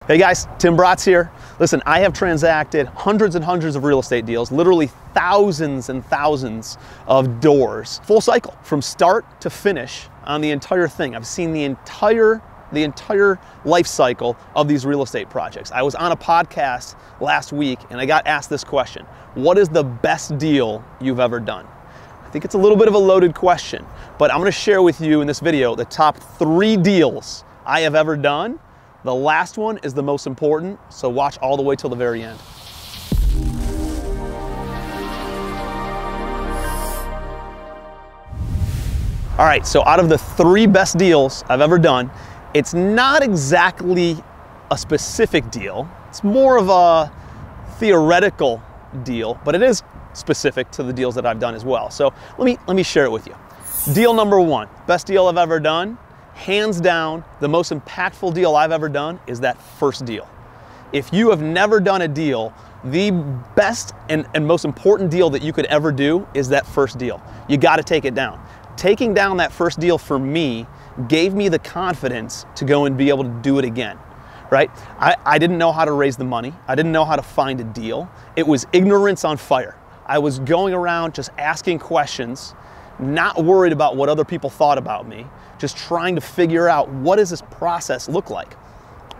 Hey guys, Tim Bratz here. Listen, I have transacted hundreds and hundreds of real estate deals, literally thousands and thousands of doors, full cycle, from start to finish on the entire thing. I've seen the entire life cycle of these real estate projects. I was on a podcast last week and I got asked this question: what is the best deal you've ever done? I think it's a little bit of a loaded question, but I'm gonna share with you in this video the top 3 deals I have ever done. The last one is the most important, so watch all the way till the very end. All right, so out of the 3 best deals I've ever done, it's not exactly a specific deal. It's more of a theoretical deal, but it is specific to the deals that I've done as well. So let me share it with you. Deal number 1, best deal I've ever done. Hands down, the most impactful deal I've ever done is that first deal. If you have never done a deal, the best and most important deal that you could ever do is that first deal. You got to take it down. Taking down that first deal for me gave me the confidence to go and be able to do it again, right? I didn't know how to raise the money. I didn't know how to find a deal. It was ignorance on fire. I was going around just asking questions, not worried about what other people thought about me, just trying to figure out, what does this process look like?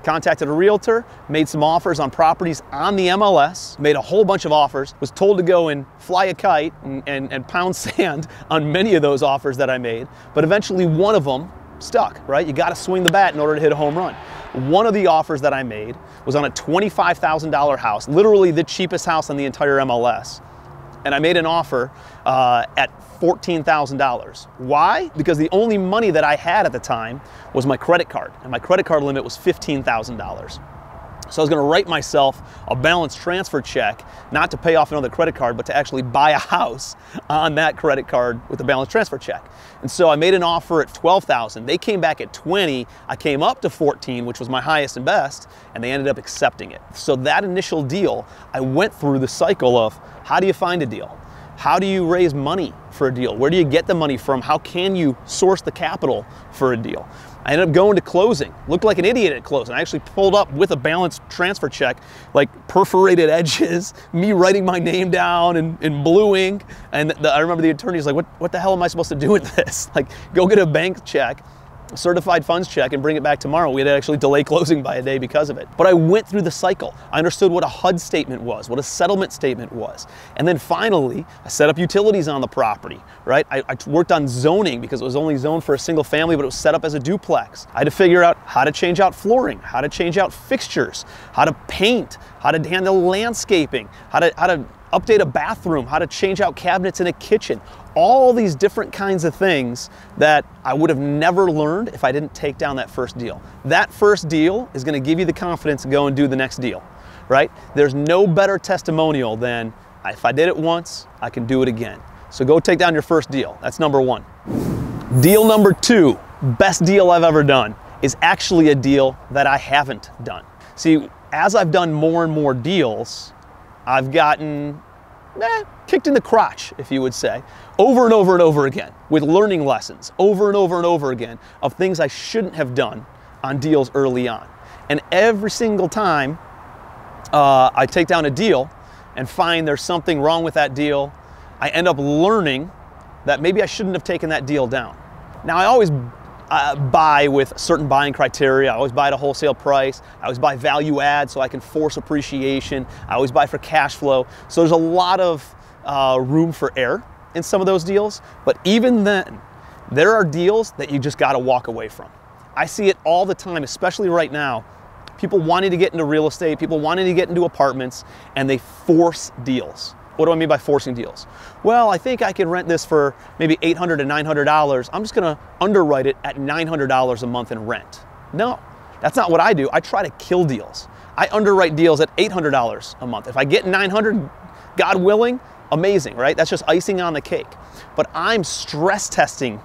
Contacted a realtor, made some offers on properties on the MLS, made a whole bunch of offers, was told to go and fly a kite and pound sand on many of those offers that I made, but eventually one of them stuck, right? You got to swing the bat in order to hit a home run. One of the offers that I made was on a $25,000 house, literally the cheapest house on the entire MLS. And I made an offer at $14,000. Why? Because the only money that I had at the time was my credit card, and my credit card limit was $15,000. So I was gonna write myself a balance transfer check, not to pay off another credit card, but to actually buy a house on that credit card with a balance transfer check. And so I made an offer at $12,000. They came back at 20. I came up to 14, which was my highest and best, and they ended up accepting it. So that initial deal, I went through the cycle of, how do you find a deal? How do you raise money for a deal? Where do you get the money from? How can you source the capital for a deal? I ended up going to closing. Looked like an idiot at closing. I actually pulled up with a balance transfer check, like perforated edges, me writing my name down in blue ink. And I remember the attorney's like, what the hell am I supposed to do with this? Like, go get a bank check, a certified funds check, and bring it back tomorrow. We had to actually delay closing by a day because of it. But I went through the cycle. I understood what a HUD statement was, what a settlement statement was. And then finally, I set up utilities on the property, right? I worked on zoning because it was only zoned for a single family, but it was set up as a duplex. I had to figure out how to change out flooring, how to change out fixtures, how to paint, how to handle landscaping, how to update a bathroom, how to change out cabinets in a kitchen. All these different kinds of things that I would have never learned if I didn't take down that first deal. That first deal is going to give you the confidence to go and do the next deal, right? There's no better testimonial than, if I did it once, I can do it again. So go take down your first deal. That's number 1. Deal number 2, best deal I've ever done, is actually a deal that I haven't done. See, as I've done more and more deals, I've gotten kicked in the crotch, if you would say, over and over and over again, with learning lessons, over and over and over again, of things I shouldn't have done on deals early on. And every single time I take down a deal and find there's something wrong with that deal, I end up learning that maybe I shouldn't have taken that deal down. Now, I always buy with certain buying criteria. I always buy at a wholesale price. I always buy value add so I can force appreciation. I always buy for cash flow. So there's a lot of room for error in some of those deals. But even then, there are deals that you just got to walk away from. I see it all the time, especially right now. People wanting to get into real estate, people wanting to get into apartments, and they force deals. What do I mean by forcing deals? Well, I think I can rent this for maybe $800 to $900. I'm just gonna underwrite it at $900 a month in rent. No, that's not what I do. I try to kill deals. I underwrite deals at $800 a month. If I get $900, God willing, amazing, right? That's just icing on the cake. But I'm stress testing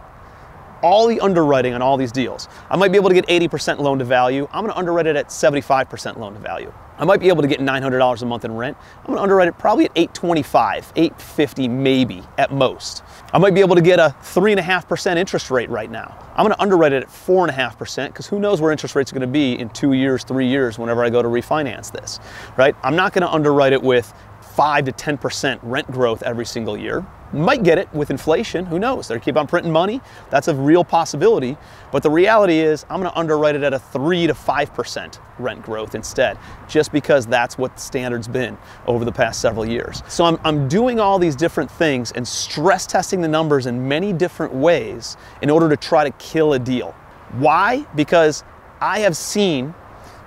all the underwriting on all these deals. I might be able to get 80% loan to value. I'm gonna underwrite it at 75% loan to value. I might be able to get $900 a month in rent. I'm gonna underwrite it probably at $825, $850 maybe at most. I might be able to get a 3.5% interest rate right now. I'm gonna underwrite it at 4.5% because who knows where interest rates are gonna be in 2 years, 3 years whenever I go to refinance this, right? I'm not gonna underwrite it with 5 to 10% rent growth every single year. Might get it with inflation, who knows? They keep on printing money, that's a real possibility. But the reality is I'm gonna underwrite it at a 3 to 5% rent growth instead, just because that's what the standard's been over the past several years. So I'm doing all these different things and stress testing the numbers in many different ways in order to try to kill a deal. Why? Because I have seen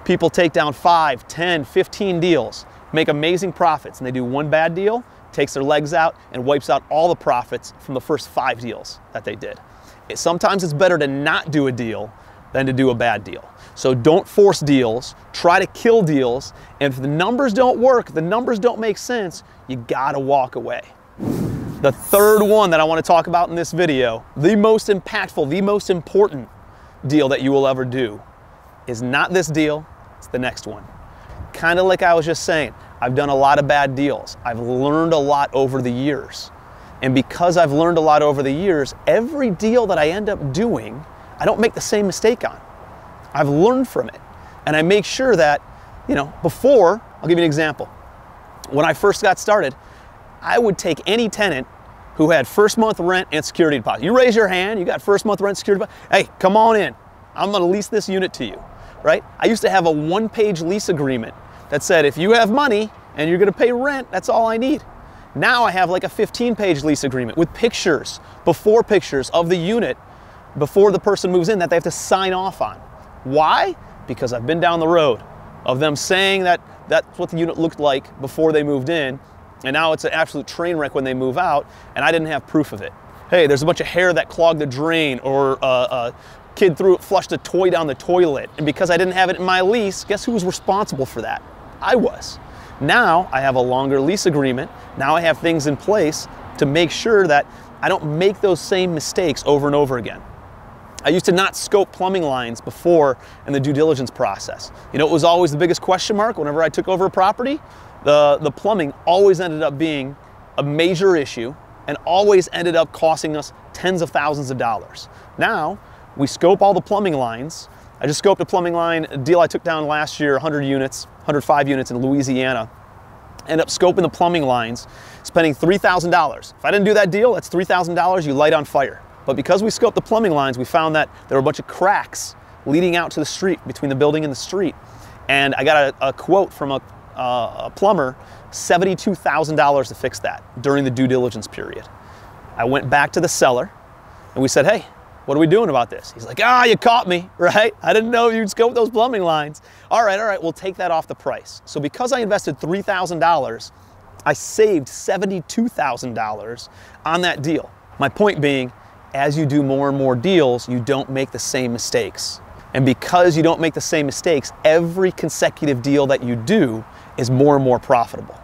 people take down 5, 10, 15 deals, make amazing profits, and they do one bad deal, takes their legs out and wipes out all the profits from the first 5 deals that they did. Sometimes it's better to not do a deal than to do a bad deal. So don't force deals, try to kill deals, and if the numbers don't work, the numbers don't make sense, you gotta walk away. The third one that I wanna talk about in this video, the most impactful, the most important deal that you will ever do is not this deal, it's the next one. Kind of like I was just saying, I've done a lot of bad deals. I've learned a lot over the years. And because I've learned a lot over the years, every deal that I end up doing, I don't make the same mistake on. I've learned from it. And I make sure that, before, I'll give you an example. When I first got started, I would take any tenant who had first month rent and security deposit. You raise your hand, you got first month rent, security deposit. Hey, come on in. I'm gonna lease this unit to you, right? I used to have a 1-page lease agreement that said, if you have money and you're gonna pay rent, that's all I need. Now I have like a 15-page lease agreement with pictures, before pictures of the unit before the person moves in that they have to sign off on. Why? Because I've been down the road of them saying that that's what the unit looked like before they moved in, and now it's an absolute train wreck when they move out, and I didn't have proof of it. Hey, there's a bunch of hair that clogged the drain, or a kid flushed a toy down the toilet, and because I didn't have it in my lease, guess who was responsible for that? I was. Now I have a longer lease agreement. Now I have things in place to make sure that I don't make those same mistakes over and over again. I used to not scope plumbing lines before in the due diligence process. It was always the biggest question mark whenever I took over a property. The plumbing always ended up being a major issue and always ended up costing us tens of thousands of dollars. Now we scope all the plumbing lines. I just scoped a plumbing line, a deal I took down last year, 100 units, 105 units in Louisiana. Ended up scoping the plumbing lines, spending $3,000. If I didn't do that deal, that's $3,000 you light on fire. But because we scoped the plumbing lines, we found that there were a bunch of cracks leading out to the street, between the building and the street. And I got a quote from a plumber, $72,000 to fix that during the due diligence period. I went back to the seller and we said, hey, what are we doing about this? He's like, you caught me, right? I didn't know you'd scope those plumbing lines. All right, we'll take that off the price. So because I invested $3,000, I saved $72,000 on that deal. My point being, as you do more and more deals, you don't make the same mistakes. And because you don't make the same mistakes, every consecutive deal that you do is more and more profitable.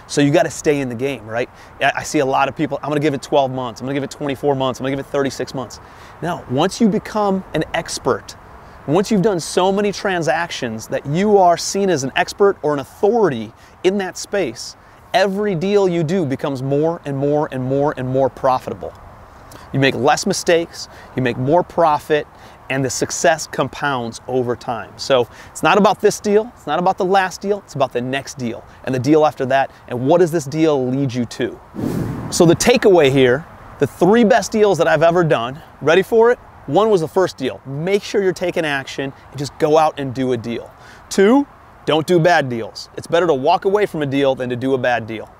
So you got to stay in the game, right? I see a lot of people, I'm going to give it 12 months, I'm going to give it 24 months, I'm going to give it 36 months. Now, once you become an expert, once you've done so many transactions that you are seen as an expert or an authority in that space, every deal you do becomes more and more and more and more profitable. You make less mistakes, you make more profit, and the success compounds over time. So it's not about this deal, it's not about the last deal, it's about the next deal and the deal after that, and what does this deal lead you to? So the takeaway here, the 3 best deals that I've ever done, ready for it? 1 was the first deal. Make sure you're taking action and just go out and do a deal. 2, don't do bad deals. It's better to walk away from a deal than to do a bad deal.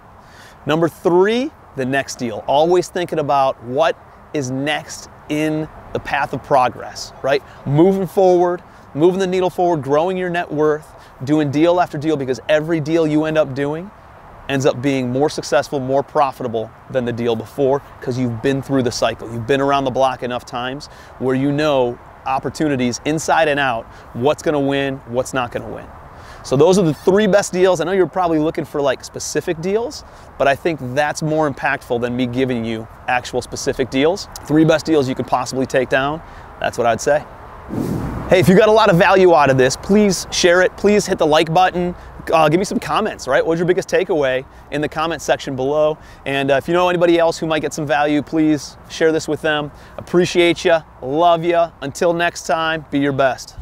Number 3, the next deal. Always thinking about what is next in the path of progress, right? Moving forward, moving the needle forward, growing your net worth, doing deal after deal, because every deal you end up doing ends up being more successful, more profitable than the deal before, because you've been through the cycle. You've been around the block enough times where you know opportunities inside and out, what's gonna win, what's not gonna win. So those are the 3 best deals. I know you're probably looking for like specific deals, but I think that's more impactful than me giving you actual specific deals. 3 best deals you could possibly take down. That's what I'd say. Hey, if you got a lot of value out of this, please share it. Please hit the like button. Give me some comments, right? What's your biggest takeaway in the comment section below? And if you know anybody else who might get some value, please share this with them. Appreciate you. Love you. Until next time, be your best.